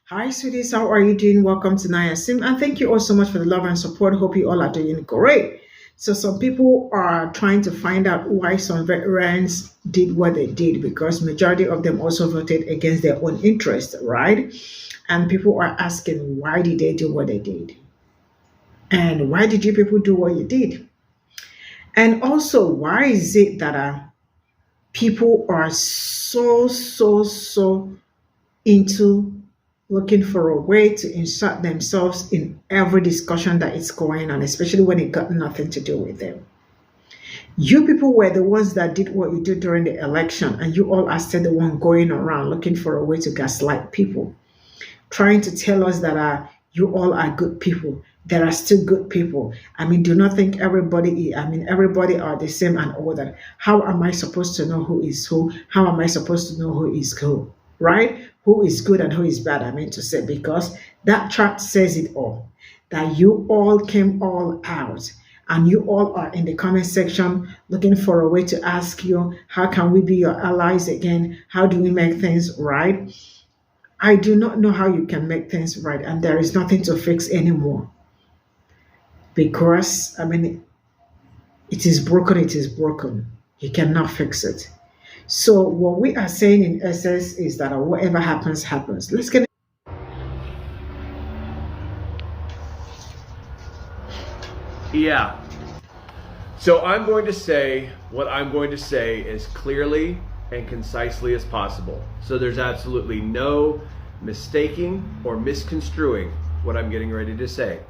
Hi, sweeties. How are you doing? Welcome to Naya Sim. And thank you all so much for the love and support. Hope you all are doing great. So, some people are trying to find out why some veterans did what they did because majority of them also voted against their own interest, right? And people are asking, why did they do what they did? And why did you people do what you did? And also, why is it that people are so into looking for a way to insert themselves in every discussion that is going on, especially when it got nothing to do with them. You people were the ones that did what you did during the election, and you all are still the one going around looking for a way to gaslight people, trying to tell us that you all are good people. There are still good people. I mean, do not think everybody, everybody are the same and all that. How am I supposed to know who is who? How am I supposed to know who is who? Right? Who is good and who is bad, I mean to say, because that chart says it all. That you all came all out and you all are in the comment section looking for a way to ask you, how can we be your allies again? How do we make things right? I do not know how you can make things right, and there is nothing to fix anymore because, it is broken, it is broken. You cannot fix it. So, what we are saying in essence is that whatever happens, happens. Let's get Yeah. So I'm going to say what I'm going to say as clearly and concisely as possible. So there's absolutely no mistaking or misconstruing what I'm getting ready to say.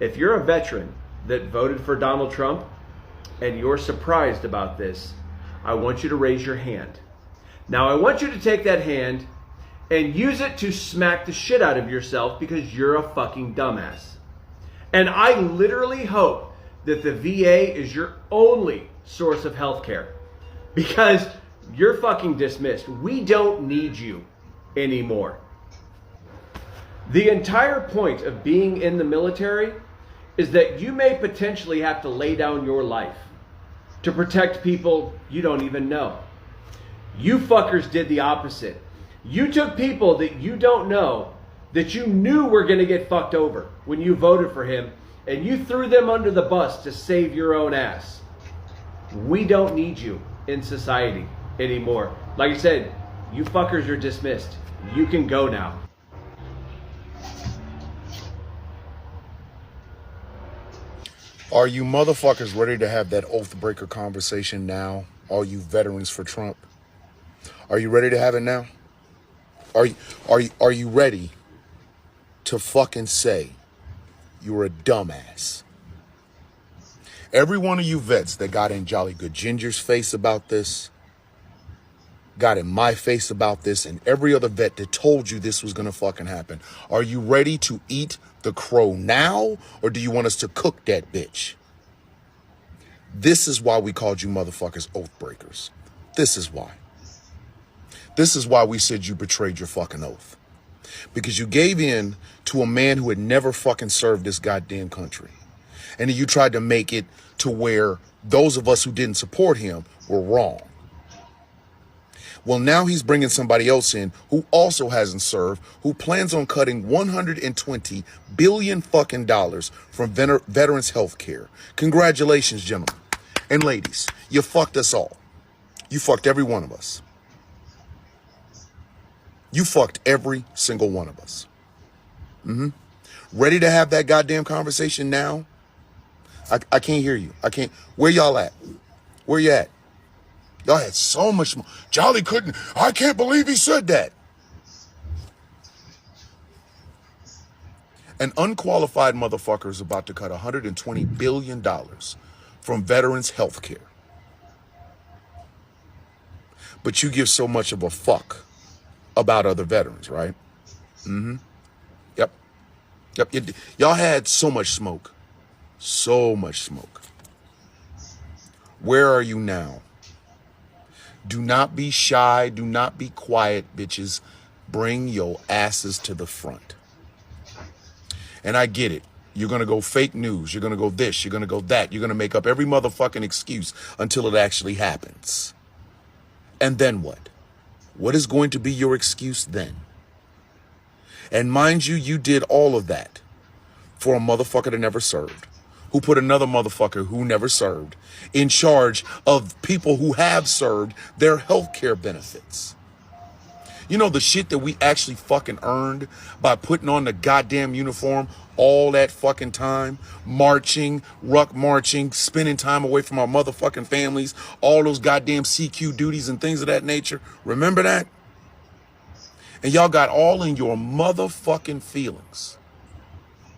If you're a veteran that voted for Donald Trump and you're surprised about this, I want you to raise your hand. Now I want you to take that hand and use it to smack the shit out of yourself because you're a fucking dumbass. And I literally hope that the VA is your only source of health care because you're fucking dismissed. We don't need you anymore. The entire point of being in the military is that you may potentially have to lay down your life to protect people you don't even know. You fuckers did the opposite. You took people that you don't know, that you knew were going to get fucked over when you voted for him, and you threw them under the bus to save your own ass. We don't need you in society anymore. Like I said, you fuckers are dismissed. You can go now. Are you motherfuckers ready to have that oath breaker conversation now? All you veterans for Trump? Are you ready to have it now? Are you ready to fucking say you're a dumbass? Every one of you vets that got in Jolly Good Ginger's face about this, got in my face about this, and every other vet that told you this was gonna fucking happen. Are you ready to eat the crow now, or do you want us to cook that bitch? This is why we called you motherfuckers oath breakers. This is why. This is why we said you betrayed your fucking oath. Because you gave in to a man who had never fucking served this goddamn country. And you tried to make it to where those of us who didn't support him were wrong. Well, now he's bringing somebody else in who also hasn't served, who plans on cutting $120 billion fucking dollars from veterans health care. Congratulations, gentlemen and ladies. You fucked us all. You fucked every one of us. You fucked every single one of us. Ready to have that goddamn conversation now? I can't hear you. I can't. Where y'all at? Where you at? Y'all had so much more. Jolly couldn't. I can't believe he said that. An unqualified motherfucker is about to cut $120 billion from veterans health care. But you give so much of a fuck about other veterans, right? Yep. Y'all had so much smoke. So much smoke. Where are you now? Do not be shy. Do not be quiet, bitches. Bring your asses to the front. And I get it. You're going to go fake news. You're going to go this. You're going to go that. You're going to make up every motherfucking excuse until it actually happens. And then what? What is going to be your excuse then? And mind you, you did all of that for a motherfucker that never served, who put another motherfucker who never served in charge of people who have served their health care benefits. You know, the shit that we actually fucking earned by putting on the goddamn uniform all that fucking time, marching, ruck marching, spending time away from our motherfucking families, all those goddamn CQ duties and things of that nature. Remember that? And y'all got all in your motherfucking feelings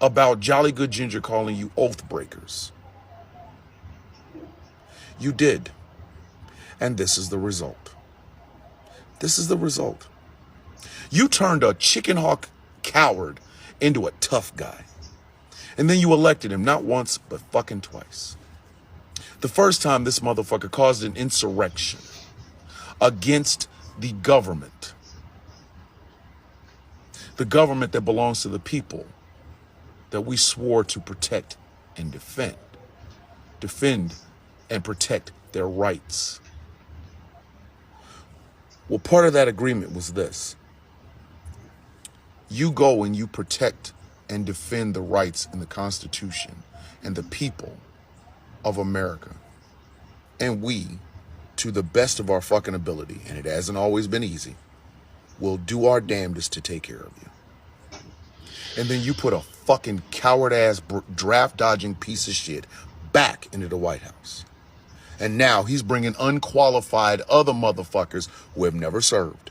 about Jolly Good Ginger calling you oath breakers. You did. And this is the result. This is the result. You turned a chicken hawk coward into a tough guy. And then you elected him not once, but fucking twice. The first time this motherfucker caused an insurrection against the government. The government that belongs to the people that we swore to protect and defend. Defend and protect their rights. Well, part of that agreement was this. You go and you protect and defend the rights in the Constitution and the people of America. And we, to the best of our fucking ability, and it hasn't always been easy, will do our damnedest to take care of you. And then you put a fucking coward-ass draft-dodging piece of shit back into the White House. And now he's bringing unqualified other motherfuckers who have never served.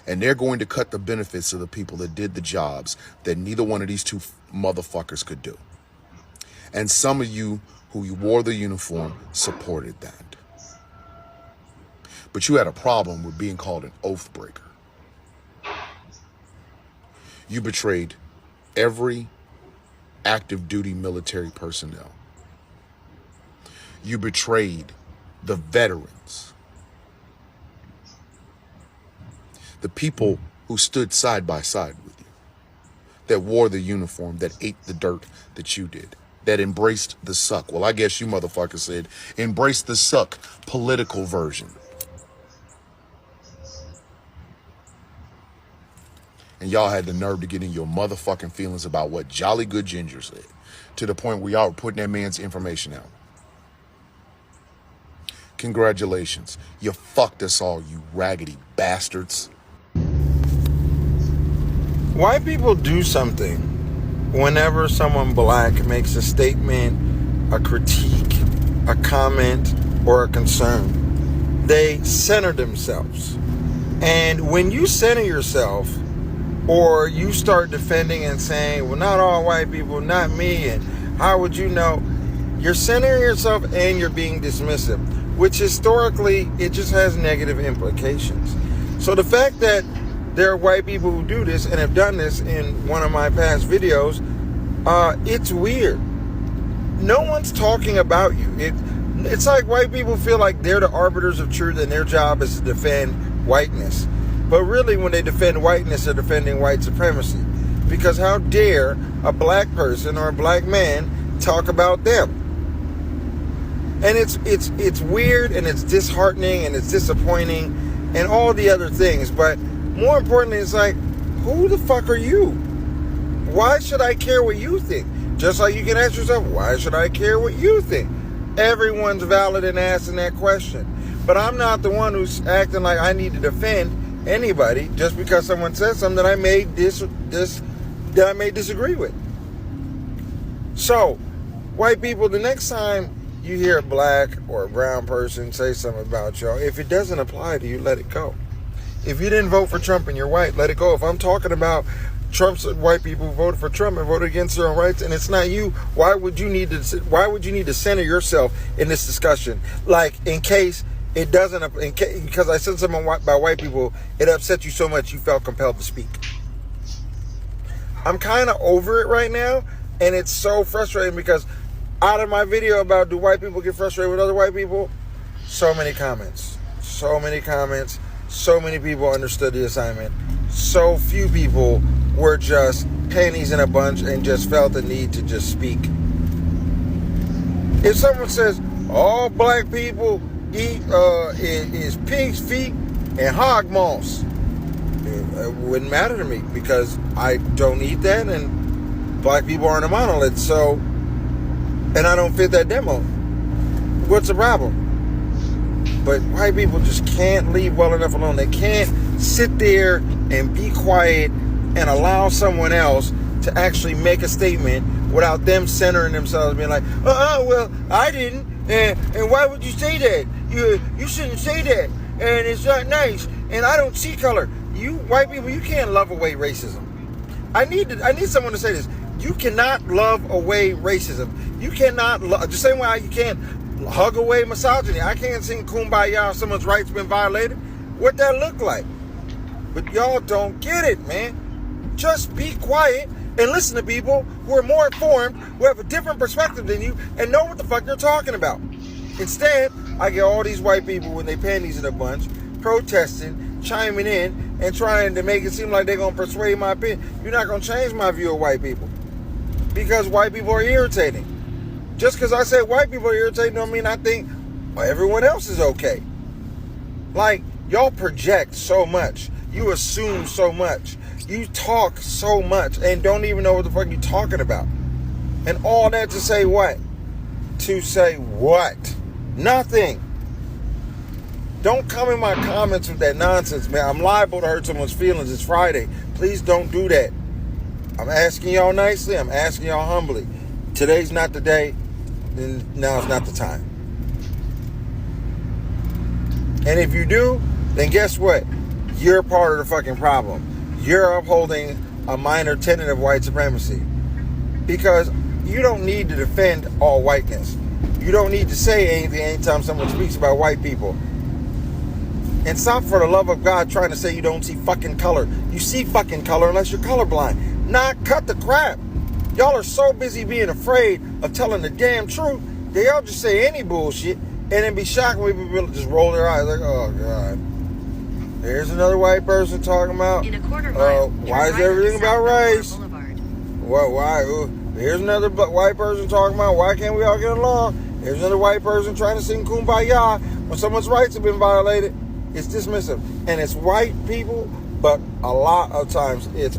And they're going to cut the benefits of the people that did the jobs that neither one of these two motherfuckers could do. And some of you who wore the uniform supported that. But you had a problem with being called an oath breaker. You betrayed every active duty military personnel. You betrayed the veterans. The people who stood side by side with you, that wore the uniform, that ate the dirt that you did, that embraced the suck. Well, I guess you motherfuckers said, embrace the suck political version. And y'all had the nerve to get in your motherfucking feelings about what Jolly Good Ginger said, to the point where y'all were putting that man's information out. Congratulations. You fucked us all, you raggedy bastards. White people do something whenever someone black makes a statement, a critique, a comment, or a concern. They center themselves. And when you center yourself, or you start defending and saying, well, not all white people, not me, and how would you know? You're centering yourself and you're being dismissive, which historically, it just has negative implications. So the fact that there are white people who do this and have done this in one of my past videos, it's weird. No one's talking about you. It's like white people feel like they're the arbiters of truth and their job is to defend whiteness. But really, when they defend whiteness, they're defending white supremacy. Because how dare a black person or a black man talk about them? And it's weird and it's disheartening and it's disappointing and all the other things. But more importantly, it's like, who the fuck are you? Why should I care what you think? Just like you can ask yourself, why should I care what you think? Everyone's valid in asking that question. But I'm not the one who's acting like I need to defend anybody just because someone says something that I may disagree with. So, white people, the next time you hear a black or a brown person say something about y'all, if it doesn't apply to you, let it go. If you didn't vote for Trump and you're white, let it go. If I'm talking about Trump's white people who voted for Trump and voted against their own rights, and it's not you, why would you need to center yourself in this discussion? Like, in case it doesn't, because I said something about white people, it upset you so much you felt compelled to speak. I'm kind of over it right now, and it's so frustrating because out of my video about do white people get frustrated with other white people, so many comments, so many people understood the assignment, so few people were just panties in a bunch and just felt the need to just speak. If someone says all black people eat is pig's feet and hog moss, it wouldn't matter to me because I don't eat that, and black people aren't a monolith. So, and I don't fit that demo. What's the problem? But white people just can't leave well enough alone. They can't sit there and be quiet and allow someone else to actually make a statement without them centering themselves, being like, well, I didn't, and why would you say that? You shouldn't say that, and it's not nice, and I don't see color. You white people, you can't love away racism. I need someone to say this. You cannot love away racism. You cannot the same way you can't hug away misogyny. I can't sing Kumbaya if someone's rights been violated. What that look like? But y'all don't get it, man. Just be quiet and listen to people who are more informed, who have a different perspective than you, and know what the fuck they're talking about. Instead, I get all these white people with their panties in a bunch, protesting, chiming in, and trying to make it seem like they're going to persuade my opinion. You're not going to change my view of white people. Because white people are irritating. Just because I say white people are irritating don't mean I think everyone else is okay. Like, y'all project so much. You assume so much. You talk so much and don't even know what the fuck you're talking about. And all that to say what? To say what? Nothing. Don't come in my comments with that nonsense, man. I'm liable to hurt someone's feelings. It's Friday. Please don't do that. I'm asking y'all nicely. I'm asking y'all humbly. Today's not the day. Then now's not the time. And if you do, then guess what? You're part of the fucking problem. You're upholding a minor tenet of white supremacy. Because you don't need to defend all whiteness. You don't need to say anything anytime someone speaks about white people. And stop, for the love of God, trying to say you don't see fucking color. You see fucking color unless you're colorblind. Not cut the crap. Y'all are so busy being afraid of telling the damn truth that y'all just say any bullshit and then be shocked when people just roll their eyes like, oh God. There's another white person talking about, in a quarter mile, why is everything about race? Why? Here's another white person talking about, why can't we all get along? There's another white person trying to sing Kumbaya when someone's rights have been violated. It's dismissive. And it's white people, but a lot of times it's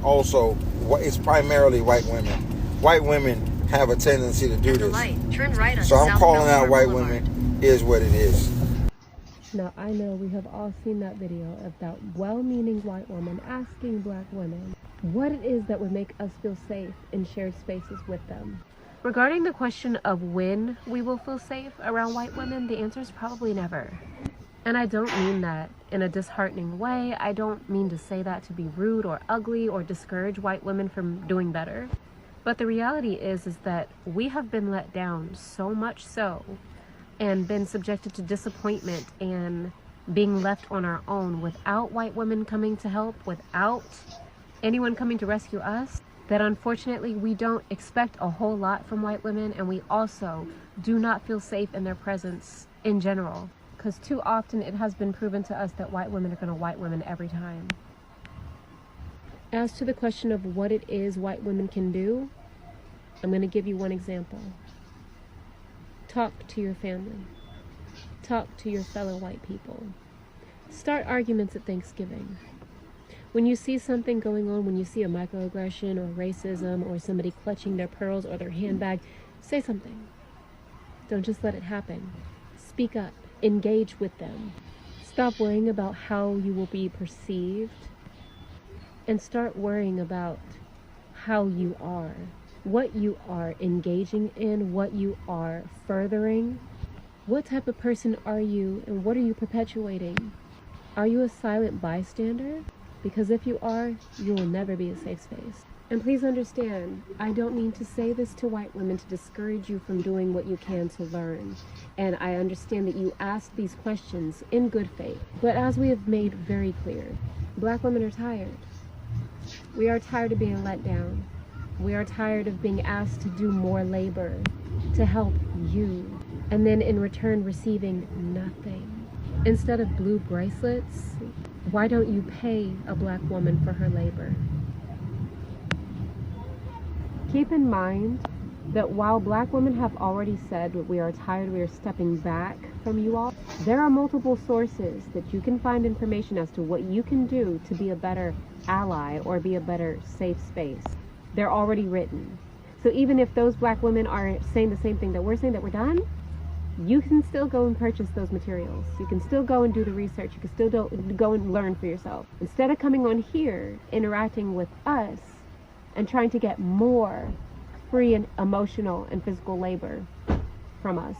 primarily white women. White women have a tendency to do this. Turn right on So I'm calling out white Boulevard. women is what it is. Now, I know we have all seen that video of that well-meaning white woman asking black women what it is that would make us feel safe in shared spaces with them. Regarding the question of when we will feel safe around white women, the answer is probably never. And I don't mean that in a disheartening way. I don't mean to say that to be rude or ugly or discourage white women from doing better. But the reality is that we have been let down so much so, and been subjected to disappointment and being left on our own without white women coming to help, without anyone coming to rescue us, that unfortunately we don't expect a whole lot from white women, and we also do not feel safe in their presence in general. Because too often it has been proven to us that white women are going to white women every time. As to the question of what it is white women can do, I'm going to give you one example. Talk to your family. Talk to your fellow white people. Start arguments at Thanksgiving. When you see something going on, when you see a microaggression or racism or somebody clutching their pearls or their handbag, say something. Don't just let it happen. Speak up. Engage with them. Stop worrying about how you will be perceived and start worrying about how you are. What you are engaging in, what you are furthering. What type of person are you and what are you perpetuating? Are you a silent bystander? Because if you are, you will never be a safe space. And please understand, I don't mean to say this to white women to discourage you from doing what you can to learn. And I understand that you ask these questions in good faith. But as we have made very clear, black women are tired. We are tired of being let down. We are tired of being asked to do more labor to help you, and then in return receiving nothing. Instead of blue bracelets, why don't you pay a black woman for her labor? Keep in mind that while black women have already said that we are tired, we are stepping back from you all, there are multiple sources that you can find information as to what you can do to be a better ally or be a better safe space. They're already written. So even if those black women are saying the same thing that we're saying, that we're done, you can still go and purchase those materials. You can still go and do the research. You can still go and learn for yourself. Instead of coming on here, interacting with us, and trying to get more free and emotional and physical labor from us.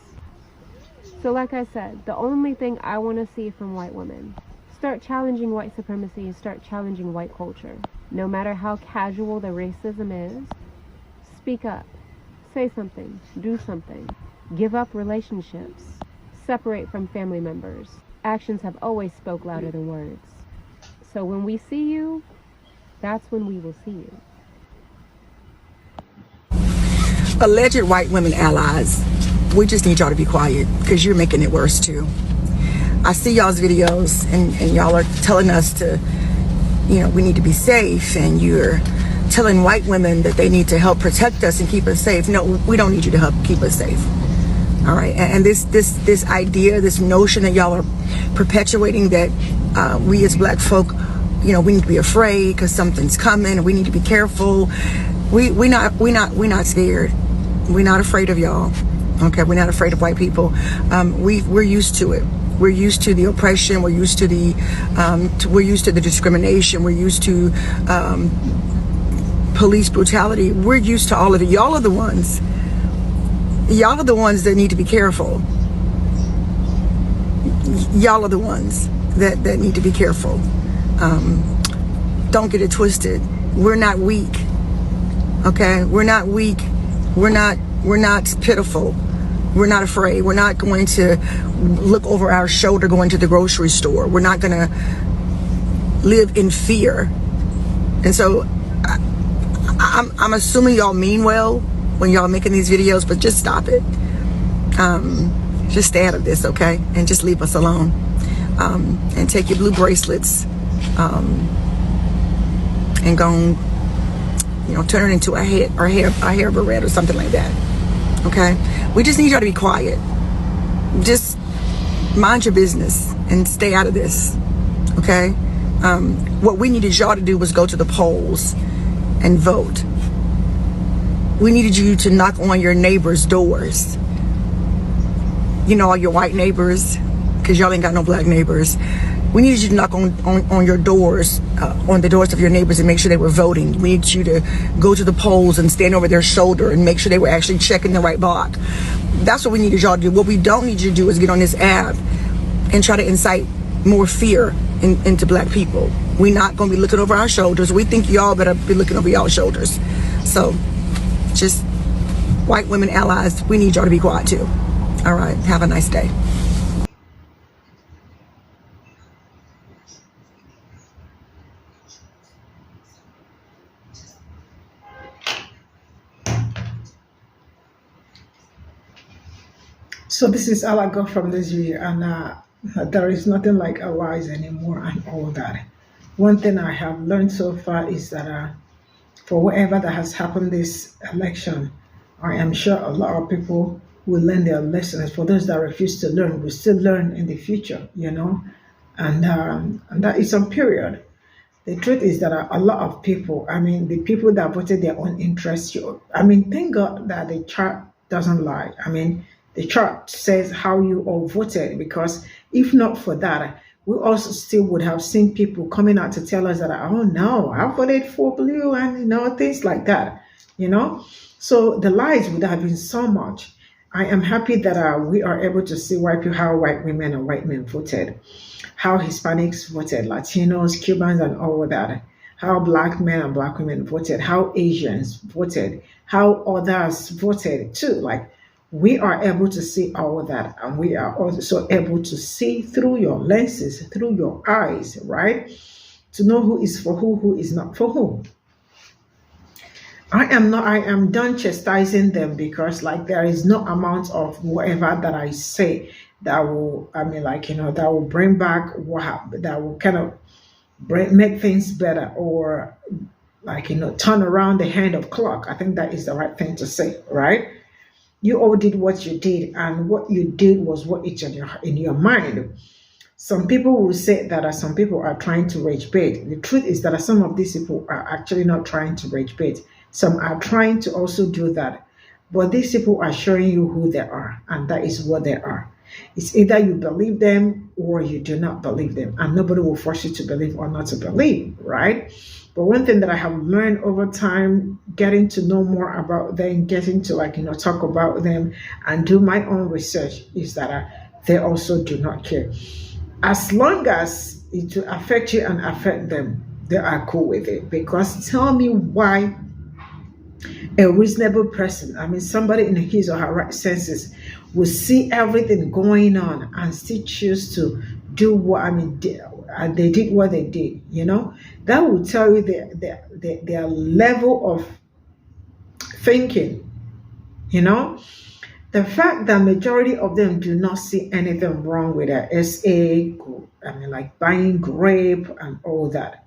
So like I said, the only thing I want to see from white women, start challenging white supremacy and start challenging white culture. No matter how casual the racism is, speak up. Say something. Do something. Give up relationships. Separate from family members. Actions have always spoke louder than words. So when we see you, that's when we will see you. Alleged white women allies, we just need y'all to be quiet because you're making it worse too. I see y'all's videos and y'all are telling us to, we need to be safe, and you're telling white women that they need to help protect us and keep us safe. No, we don't need you to help keep us safe. All right, and this idea, this notion that y'all are perpetuating, that we as black folk, we need to be afraid because something's coming and we need to be careful. We're not scared. We're not afraid of y'all. Okay, we're not afraid of white people. We're used to it. We're used to the oppression. We're used to the discrimination. We're used to police brutality. We're used to all of it. Y'all are the ones that need to be careful. Y'all are the ones that need to be careful. Don't get it twisted. We're not weak. Okay, we're not weak. We're not pitiful. We're not afraid. We're not going to look over our shoulder going to the grocery store. We're not going to live in fear. And so I'm assuming y'all mean well when y'all making these videos, but just stop it. Just stay out of this, okay? And just leave us alone. And take your blue bracelets and go and, turn it into a hair beret or something like that. Okay? We just need y'all to be quiet. Just mind your business and stay out of this. Okay? What we needed y'all to do was go to the polls and vote. We needed you to knock on your neighbors' doors. All your white neighbors, because y'all ain't got no black neighbors. We needed you to knock on your doors, on the doors of your neighbors, and make sure they were voting. We needed you to go to the polls and stand over their shoulder and make sure they were actually checking the right block. That's what we needed y'all to do. What we don't need you to do is get on this app and try to incite more fear into black people. We're not going to be looking over our shoulders. We think y'all better be looking over y'all's shoulders. So just white women allies, we need y'all to be quiet too. All right, have a nice day. So this is all I got from this video, and there is nothing like allies anymore and all that. One thing I have learned so far is that for whatever that has happened this election, I am sure a lot of people will learn their lessons. For those that refuse to learn, will still learn in the future, and that is some period. The truth is that a lot of people, the people that voted their own interests, thank God that the chart doesn't lie. The chart says how you all voted, because if not for that, we also still would have seen people coming out to tell us that, oh no, I voted for blue, and things like that, So the lies would have been so much. I am happy that we are able to see how white women and white men voted, how Hispanics voted, Latinos, Cubans, and all of that, how black men and black women voted, how Asians voted, how others voted too. Like, we are able to see all of that, and we are also able to see through your lenses, through your eyes, right? To know who is for who is not for who. I am done chastising them, because there is no amount of whatever that I say that will, that will bring back what happened, that will kind of make things better, or turn around the hand of clock. I think that is the right thing to say, right? You all did what you did, and what you did was what is in your mind. Some people will say that some people are trying to rage bait. The truth is that some of these people are actually not trying to rage bait. Some are trying to also do that. But these people are showing you who they are, and that is what they are. It's either you believe them or you do not believe them, and nobody will force you to believe or not to believe, right? But one thing that I have learned over time, getting to know more about them, getting to talk about them and do my own research, is that they also do not care. As long as it will affect you and affect them, they are cool with it. Because tell me why a reasonable person, I mean somebody in his or her right senses, will see everything going on and still choose to do what they did what they did. That will tell you their level of thinking. The fact that majority of them do not see anything wrong with their SA, like buying grape and all that,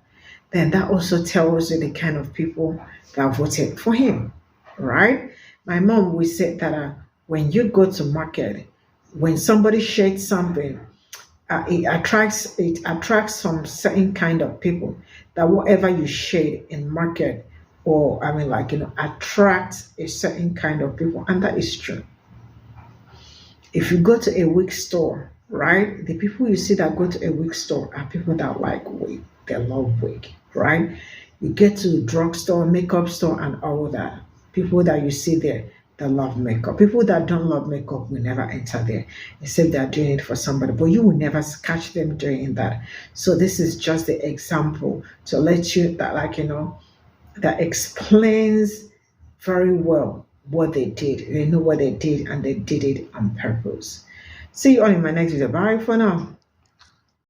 then that also tells you the kind of people that voted for him, right? My mom would say that when you go to market, when somebody shades something, it attracts some certain kind of people, that whatever you shade in market, or attract a certain kind of people, and that is true. If you go to a wig store, right, the people you see that go to a wig store are people that like wig, they love wig, right? You get to drugstore, makeup store, and all that, people that you see there that love makeup. People that don't love makeup will never enter there, except they're doing it for somebody, but you will never catch them doing that. So this is just the example to let you that explains very well what they did. They know what they did, and they did it on purpose. See you all in my next video. Bye for now.